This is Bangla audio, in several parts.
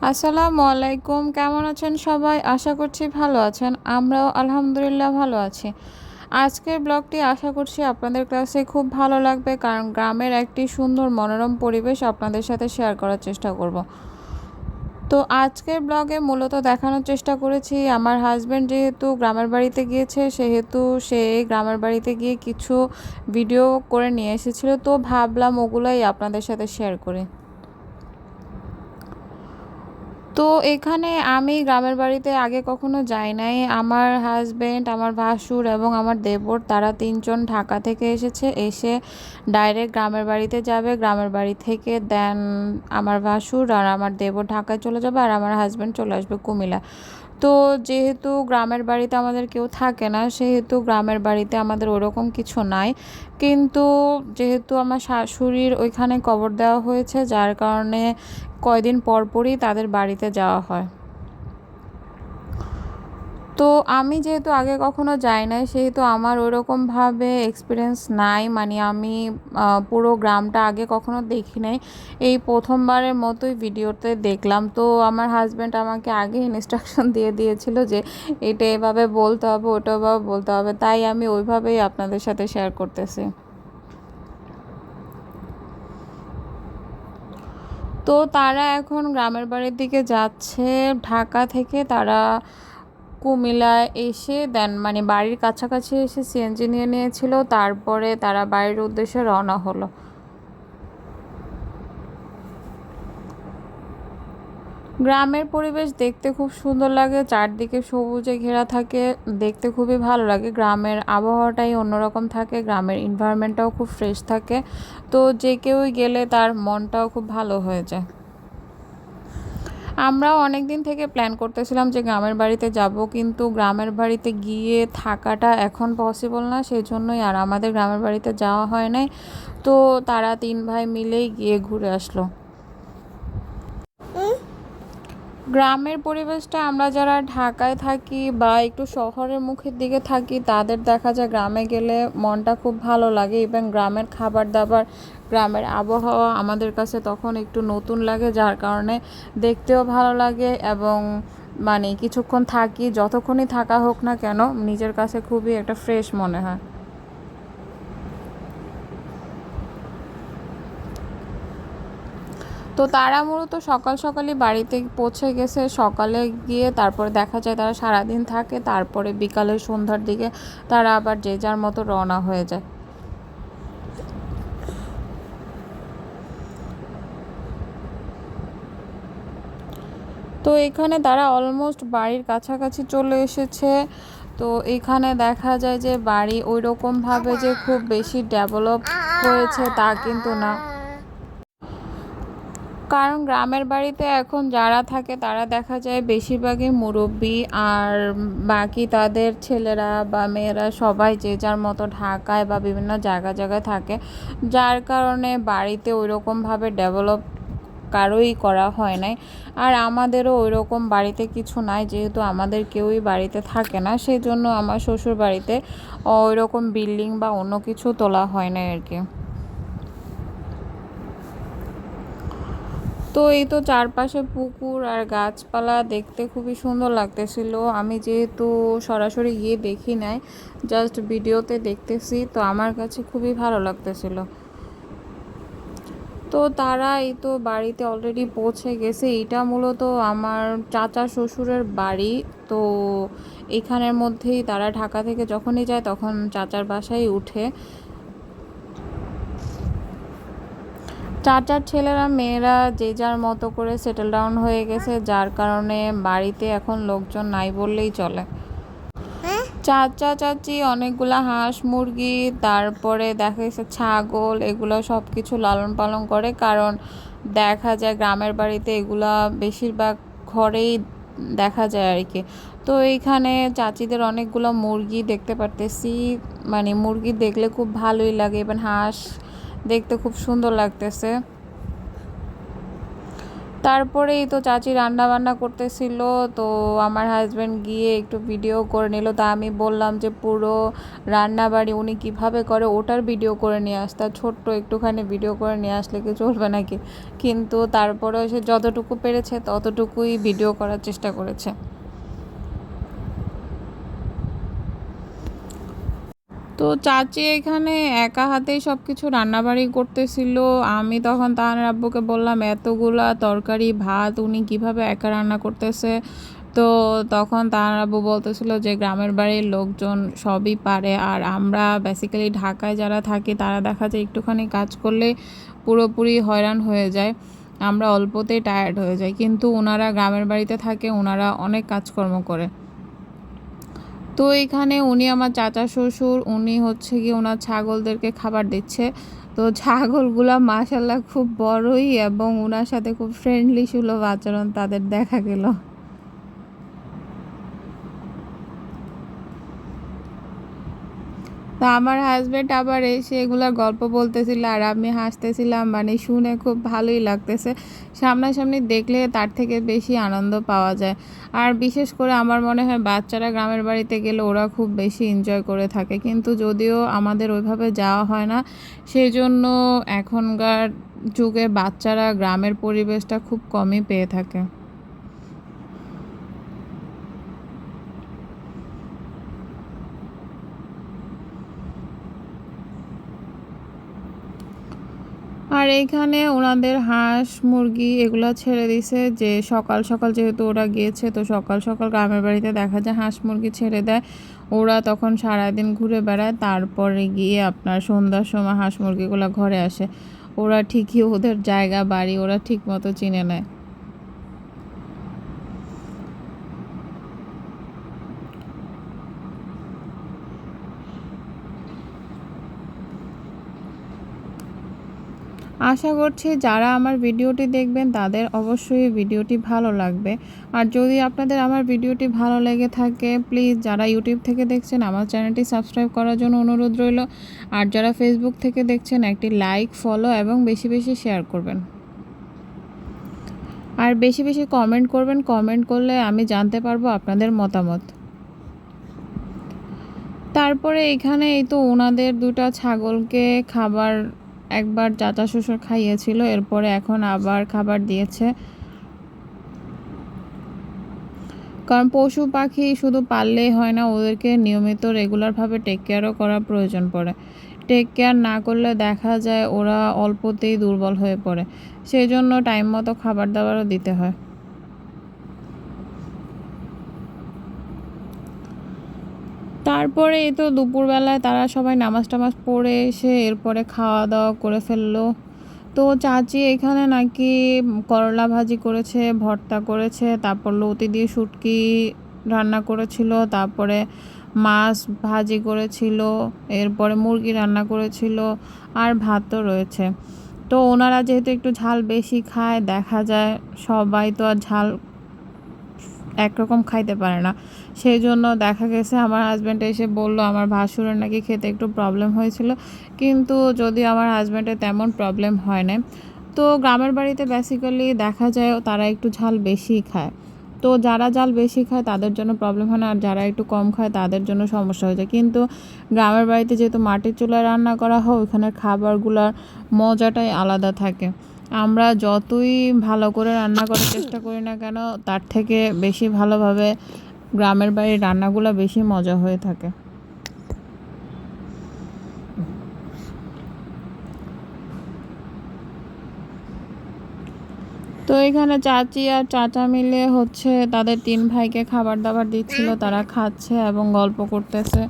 আসসালামু আলাইকুম। কেমন আছেন সবাই? আশা করছি ভালো আছেন। আমরাও আলহামদুলিল্লাহ ভালো আছি। আজকের ব্লগটি আশা করছি আপনাদের কাছে খুব ভালো লাগবে, কারণ গ্রামের একটি সুন্দর মনোরম পরিবেশ আপনাদের সাথে শেয়ার করার চেষ্টা করব। তো আজকের ব্লগে মূলত দেখানোর চেষ্টা করেছি আমার হাসব্যান্ড যেহেতু গ্রামের বাড়িতে গিয়েছে, সেহেতু সে গ্রামের বাড়িতে গিয়ে কিছু ভিডিও করে নিয়ে এসেছিল, তো ভাবলাম ওগুলাই আপনাদের সাথে শেয়ার করি। তো এখানে আমি গ্রামের বাড়িতে আগে কখনো যাই নাই। আমার হাসব্যান্ড, আমার ভাসুর এবং আমার দেবর তারা ৩ জন ঢাকা থেকে এসেছে। এসে ডাইরেক্ট গ্রামের বাড়িতে যাবে। গ্রামের বাড়ি থেকে দেন আমার ভাসুর আর আমার দেবর ঢাকায় চলে যাবে, আর আমার হাসব্যান্ড চলে আসবে কুমিল্লা। তো যেহেতু গ্রামের বাড়িতে আমাদের কেউ থাকে না, সেহেতু গ্রামের বাড়িতে আমাদের ওরকম কিছু নাই। কিন্তু যেহেতু আমার শাশুড়ির ওইখানে কবর দেওয়া হয়েছে, যার কারণে কয়দিন পর পরই তাদের বাড়িতে যাওয়া হয়। তো আমি যেহেতু আগে কখনো যাই নাই, সেহেতু আমার ওইরকমভাবে এক্সপিরিয়েন্স নাই। মানে আমি পুরো গ্রামটা আগে কখনো দেখি নাই, এই প্রথমবারের মতোই ভিডিওতে দেখলাম। তো আমার হাজব্যান্ড আমাকে আগে ইনস্ট্রাকশন দিয়ে দিয়েছিল যে এটা এভাবে বলতে হবে, ওটা এভাবে বলতে হবে, তাই আমি ওইভাবেই আপনাদের সাথে শেয়ার করতেছি। তো তারা এখন গ্রামের বাড়ির দিকে যাচ্ছে। ঢাকা থেকে তারা কুমিল্লায় এসে দেন মানে বাড়ির কাছাকাছি এসে সিএনজি নিয়ে নিয়েছিল, তারপরে তারা বাড়ির উদ্দেশ্যে রওনা হলো। গ্রামের পরিবেশ দেখতে খুব সুন্দর লাগে, চারদিকে সবুজে ঘেরা থাকে, দেখতে খুবই ভালো লাগে। গ্রামের আবহাওয়াটাই অন্যরকম থাকে, গ্রামের এনভায়রনমেন্টটাও খুব ফ্রেশ থাকে। তো যে কেউই গেলে তার মনটাও খুব ভালো হয়ে যায়। আমরাও অনেক দিন থেকে প্ল্যান করতেছিলাম যে গ্রামের বাড়িতে যাব, কিন্তু গ্রামের বাড়িতে গিয়ে থাকাটা এখন পসিবল না, সেই জন্যই আর আমাদের গ্রামের বাড়িতে যাওয়া হয় নাই। তো তারা ৩ ভাই মিলেই গিয়ে ঘুরে আসলো। গ্রামের পরিবেশটা আমরা যারা ঢাকায় থাকি বা একটু শহরের মুখের দিকে থাকি, তাদের দেখা যায় গ্রামে গেলে মনটা খুব ভালো লাগে, এবং গ্রামের খাবার দাবার, গ্রামের আবহাওয়া আমাদের কাছে তখন একটু নতুন লাগে, যার কারণে দেখতেও ভালো লাগে। এবং মানে কিছুক্ষণ থাকি, যতক্ষণই থাকা হোক না কেন, নিজের কাছে খুবই একটা ফ্রেশ মনে হয়। তো তারা মূলত সকাল সকালই বাড়িতে পৌঁছে গেছে। সকালে গিয়ে তারপরে দেখা যায় তারা সারাদিন থাকে, তারপরে বিকালে সন্ধ্যার দিকে তারা আবার যে যার মতো রওনা হয়ে যায়। তো এখানে তারা অলমোস্ট বাড়ির কাছাকাছি চলে এসেছে। তো এখানে দেখা যায় যে বাড়ি ওই রকমভাবে যে খুব বেশি ডেভেলপ হয়েছে তা কিন্তু না, কারণ গ্রামের বাড়িতে এখন যারা থাকে তারা দেখা যায় বেশিরভাগই মুরব্বি, আর বাকি তাদের ছেলেরা বা মেয়েরা সবাই যে যার মতো ঢাকায় বা বিভিন্ন জায়গায় থাকে, যার কারণে বাড়িতে ওইরকমভাবে ডেভেলপ কারোই করা হয় নাই। আর আমাদেরও ওইরকম বাড়িতে কিছু নাই, যেহেতু আমাদের কেউই বাড়িতে থাকে না, সেই জন্য আমার শ্বশুর বাড়িতে ওইরকম বিল্ডিং বা অন্য কিছু তোলা হয় না আর কি। তো এই তো চারপাশে পুকুর আর গাছপালা দেখতে খুবই সুন্দর লাগতেছিল। আমি যেহেতু সরাসরি গিয়ে দেখি নাই, জাস্ট ভিডিওতে দেখতেছি, তো আমার কাছে খুবই ভালো লাগতেছিল। তো তারা এই তো বাড়িতে অলরেডি পৌঁছে গেছে। এটা মূলত আমার চাচা শ্বশুরের বাড়ি। তো এখানের মধ্যেই তারা ঢাকা থেকে যখনই যায় তখন চাচার বাসায় উঠে। চাচার ছেলেরা মেয়েরা যে যার মতো করে সেটেল ডাউন হয়ে গেছে, যার কারণে বাড়িতে এখন লোকজন নাই বললেই চলে। চাচা চাচি অনেকগুলা হাঁস মুরগি, তারপরে দেখা গেছে ছাগল, এগুলো সব কিছু লালন পালন করে, কারণ দেখা যায় গ্রামের বাড়িতে এগুলা বেশিরভাগ ঘরেই দেখা যায় আর কি। তো এইখানে চাচিদের অনেকগুলো মুরগি দেখতে পারতেছি, মানে মুরগি দেখলে খুব ভালোই লাগে, এবং হাঁস দেখতে খুব সুন্দর লাগতেছে। তারপরেই তো চাচি রান্না বান্না করতেছিল, তো আমার হাজব্যান্ড গিয়ে একটু ভিডিও করে নিল। তা আমি বললাম যে পুরো রান্নাবাড়ি উনি কিভাবে করে ওটার ভিডিও করে নিয়ে আসতে, ছোট্ট একটুখানি ভিডিও করে নিয়ে আসলে কি চলবে নাকি। কিন্তু তারপরেও সে যতটুকু পেরেছে ততটুকুই ভিডিও করার চেষ্টা করেছে। তো চাচি এখানে একা হাতেই সব কিছু রান্নাবাড়ি করতেছিল। আমি তখন তাহার আব্বুকে বললাম এতগুলা তরকারি ভাত উনি কিভাবে একা রান্না করতেছে। তো তখন তাহার আব্বু বলতেছিল যে গ্রামের বাড়ির লোকজন সবই পারে, আর আমরা বেসিক্যালি ঢাকায় যারা থাকি তারা দেখা যায় একটুখানি কাজ করলে পুরোপুরি হয়রান হয়ে যায়, আমরা অল্পতেই টায়ার্ড হয়ে যাই। কিন্তু ওনারা গ্রামের বাড়িতে থাকে, ওনারা অনেক কাজকর্ম করে। তো এখানে উনি আমার চাচা শ্বশুর, উনি হচ্ছে গিয়ে ওনার ছাগলদেরকে খাবার দিচ্ছে। তো ছাগলগুলা মাশাল্লাহ খুব বড়ই এবং ওনার সাথে খুব ফ্রেন্ডলি সুলভ আচরণ তাদের দেখা গেল। তা আমার হাজব্যান্ড আবার এসে এগুলার গল্প বলতেছিল আর আমি হাসতেছিলাম, মানে শুনে খুব ভালোই লাগতেছে। সামনাসামনি দেখলে তার থেকে বেশি আনন্দ পাওয়া যায়। আর বিশেষ করে আমার মনে হয় বাচ্চারা গ্রামের বাড়িতে গেলে ওরা খুব বেশি এনজয় করে থাকে, কিন্তু যদিও আমাদের ওইভাবে যাওয়া হয় না, সেই জন্য এখনকার যুগে বাচ্চারা গ্রামের পরিবেশটা খুব কমই পেয়ে থাকে। আর এইখানে ওনাদের হাঁস মুরগি এগুলো ছেড়ে দিছে, যে সকাল সকাল যেহেতু ওরা গিয়েছে, তো সকাল সকাল গ্রামের বাড়িতে দেখা যায় হাঁস মুরগি ছেড়ে দেয়। ওরা তখন সারাদিন ঘুরে বেড়ায়, তারপরে গিয়ে আপনার সন্ধ্যার সময় হাঁস মুরগিগুলো ঘরে আসে। ওরা ঠিকই ওদের জায়গা বাড়ি ওরা ঠিক মতো চিনে নেয়। আশা করছি যারা আমার ভিডিওটি দেখবেন তাদের অবশ্যই ভিডিওটি ভালো লাগবে। আর যদি আপনাদের আমার ভিডিওটি ভালো লেগে থাকে, প্লিজ যারা ইউটিউব থেকে দেখছেন আমার চ্যানেলটি সাবস্ক্রাইব করার জন্য অনুরোধ রইল। আর যারা ফেসবুক থেকে দেখছেন একটি লাইক, ফলো এবং বেশি বেশি শেয়ার করবেন। আর বেশি বেশি কমেন্ট করবেন, কমেন্ট করলে আমি জানতে পারবো আপনাদের মতামত। তারপরে এখানে এই তো ওনাদের দুটা ছাগলকে খাবার একবার চাচা শ্বশুর খাইয়েছিল, এরপরে এখন আবার খাবার দিয়েছে। কারণ পশু পাখি শুধু পাললেই হয় না, ওদেরকে নিয়মিত রেগুলারভাবে টেক কেয়ারও করার প্রয়োজন পড়ে। টেক কেয়ার না করলে দেখা যায় ওরা অল্পতেই দুর্বল হয়ে পড়ে, সেই জন্য টাইম মতো খাবার দাবারও দিতে হয়। তারপরে এই তো দুপুরবেলায় তারা সবাই নামাজ টামাজ পড়ে এসে এরপরে খাওয়া দাওয়া করে ফেললো। তো চাচি এখানে নাকি করলা ভাজি করেছে, ভর্তা করেছে, তারপর লতি দিয়ে শুটকি রান্না করেছিল, তারপরে মাছ ভাজি করেছিল, এরপরে মুরগি রান্না করেছিল, আর ভাতও রয়েছে। তো ওনারা যেহেতু একটু ঝাল বেশি খায়, দেখা যায় সবাই তো আর ঝাল একরকম খাইতে পারে না, সেই জন্য দেখা গেছে আমার হাজব্যান্ড এসে বলল আমার ভাসুরের নাকি খেতে একটু প্রবলেম হয়েছিল, কিন্তু যদি আমার হাজব্যান্ডের তেমন প্রবলেম হয় না। তো গ্রামের বাড়িতে বেসিক্যালি দেখা যায় তারা একটু ঝাল বেশি খায়, তো যারা ঝাল বেশি খায় তাদের জন্য প্রবলেম হয় না, আর যারা একটু কম খায় তাদের জন্য সমস্যা হয়ে যায়। কিন্তু গ্রামের বাড়িতে যেহেতু মাটির চুলায় রান্না করা হয়, ওইখানের খাবারগুলোর মজাটাই আলাদা থাকে। আমরা যতই ভালো করে রান্না করার চেষ্টা করি না কেন, তার থেকে বেশি ভালোভাবে গ্রামের বাড়ির রান্নাগুলো বেশি মজা হয়ে থাকে। তো এখানে চাচি আর চাচা মিলে হচ্ছে তাদের তিন ভাইকে খাবার দাবার দিচ্ছিল, তারা খাচ্ছে এবং গল্প করতেছে।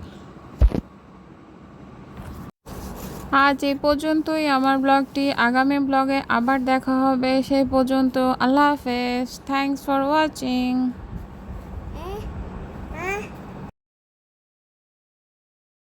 আজ এই পর্যন্তই আমার ব্লগটি, আগামী ব্লগে আবার দেখা হবে, সেই পর্যন্ত আল্লাহ হাফেজ। Thanks for watching.